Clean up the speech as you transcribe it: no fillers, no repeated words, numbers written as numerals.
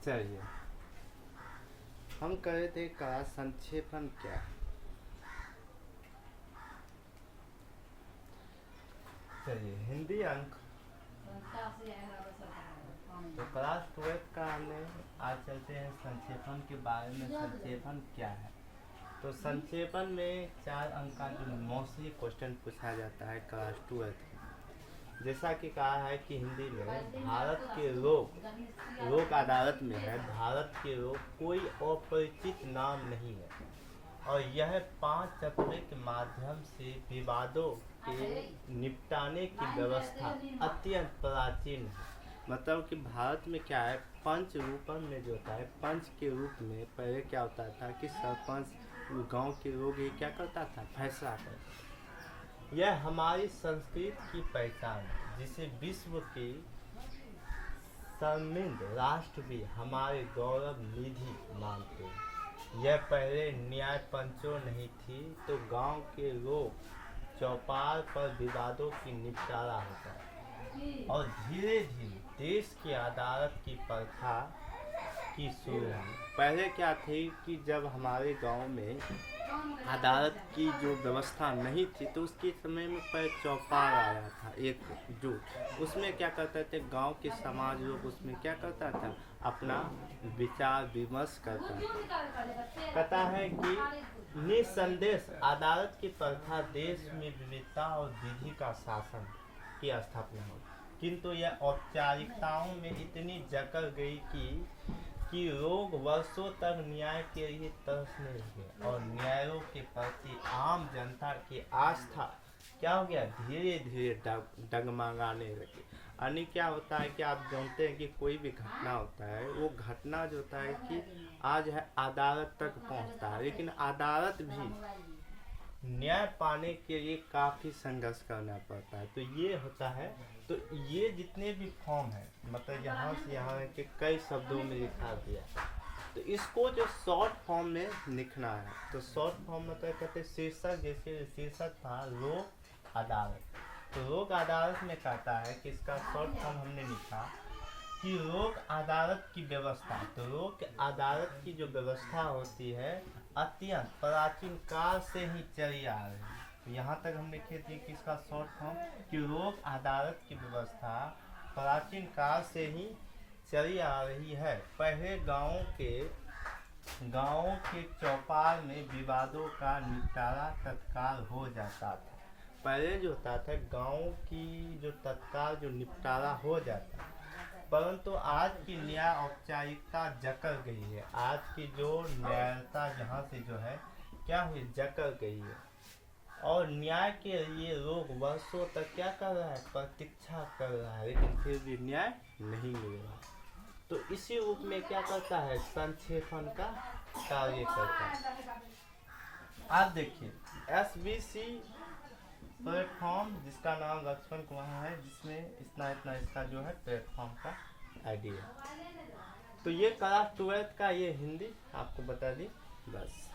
चलिए, हम कह रहे थे का संक्षेपण क्या है। चलिए, हिंदी अंक तो क्लास 12 का हमने आज चलते हैं संक्षेपण के बारे में। संक्षेपण क्या है? तो संक्षेपण में 4 अंक का जो मोस्टली क्वेश्चन पूछा जाता है क्लास 12 में। जैसा कि कहा है कि हिंदी में भारत के लोक अदालत में है, भारत के लोग कोई अपरिचित नाम नहीं है और यह 5 चतुरे के माध्यम से विवादों के निपटाने की व्यवस्था अत्यंत प्राचीन है। मतलब कि भारत में क्या है, पंच रूपन में जो होता है, पंच के रूप में पहले क्या होता था कि सरपंच गांव के लोग ये क्या करता था, फैसला करता। यह हमारी संस्कृति की पहचान है, जिसे विश्व के समृद्ध राष्ट्र भी हमारे गौरव निधि मानते हैं। यह पहले न्याय पंचों नहीं थी तो गांव के लोग चौपाल पर विवादों की निपटारा होता है और धीरे धीरे देश की अदालत की प्रथा की शुरू हुई। पहले क्या थी कि जब हमारे गांव में अदालत की जो व्यवस्था नहीं थी तो उसके समय में पहले चौपाल आया था एक जुट। उसमें क्या करते थे, गांव के समाज लोग उसमें क्या करता था, अपना विचार विमर्श करता था। कहता है कि निसंदेह अदालत की प्रथा देश में विविधता और विधि का शासन की स्थापना हो, किंतु यह औपचारिकताओं में इतनी जकड़ गई कि लोग वर्षों तक न्याय के लिए तरसने लगे और न्यायों के प्रति आम जनता की आस्था क्या हो गया, धीरे धीरे डगमगाने लगी। यानी क्या होता है कि आप जानते हैं कि कोई भी घटना होता है, वो घटना जो होता है कि आज है अदालत तक पहुंचता है, लेकिन अदालत भी न्याय पाने के लिए काफ़ी संघर्ष करना पड़ता है। तो ये होता है। तो ये जितने भी फॉर्म है, मतलब यहाँ से यहाँ के कई शब्दों में लिखा गया, तो इसको जो शॉर्ट फॉर्म में लिखना है, तो शॉर्ट फॉर्म मतलब कहते हैं शीर्षक, जैसे शीर्षक था लोक अदालत, तो लोक अदालत में कहता है कि इसका शॉर्ट फॉर्म हमने लिखा कि लोक अदालत की व्यवस्था। तो लोक अदालत की जो व्यवस्था होती है अत्यंत प्राचीन काल से ही चली आ रही है। तो यहाँ तक हम लिखे थे कि इसका शॉर्ट फॉर्म कि लोक अदालत की व्यवस्था प्राचीन काल से ही चली आ रही है। पहले गाँवों के चौपाल में विवादों का निपटारा तत्काल हो जाता था। पहले जो होता था गाँव की जो तत्काल जो निपटारा हो जाता, परंतु आज की न्याय औपचारिकता जकड़ गई है। आज की जो न्यायता जहाँ से जो है क्या हुई, जकड़ गई है और न्याय के लिए लोग वर्षों तक क्या कर रहा है, प्रतीक्षा कर रहा है, लेकिन फिर भी न्याय नहीं मिल रहा। तो इसी रूप में क्या करता है, संक्षेपण का कार्य करता है। आप देखिए SBC प्लेटफॉर्म, जिसका नाम लक्ष्मण कुमार है, जिसमें इतना इसका जो है प्लेटफॉर्म का आइडिया। तो ये क्लास 12 का ये हिंदी आपको बता दी बस।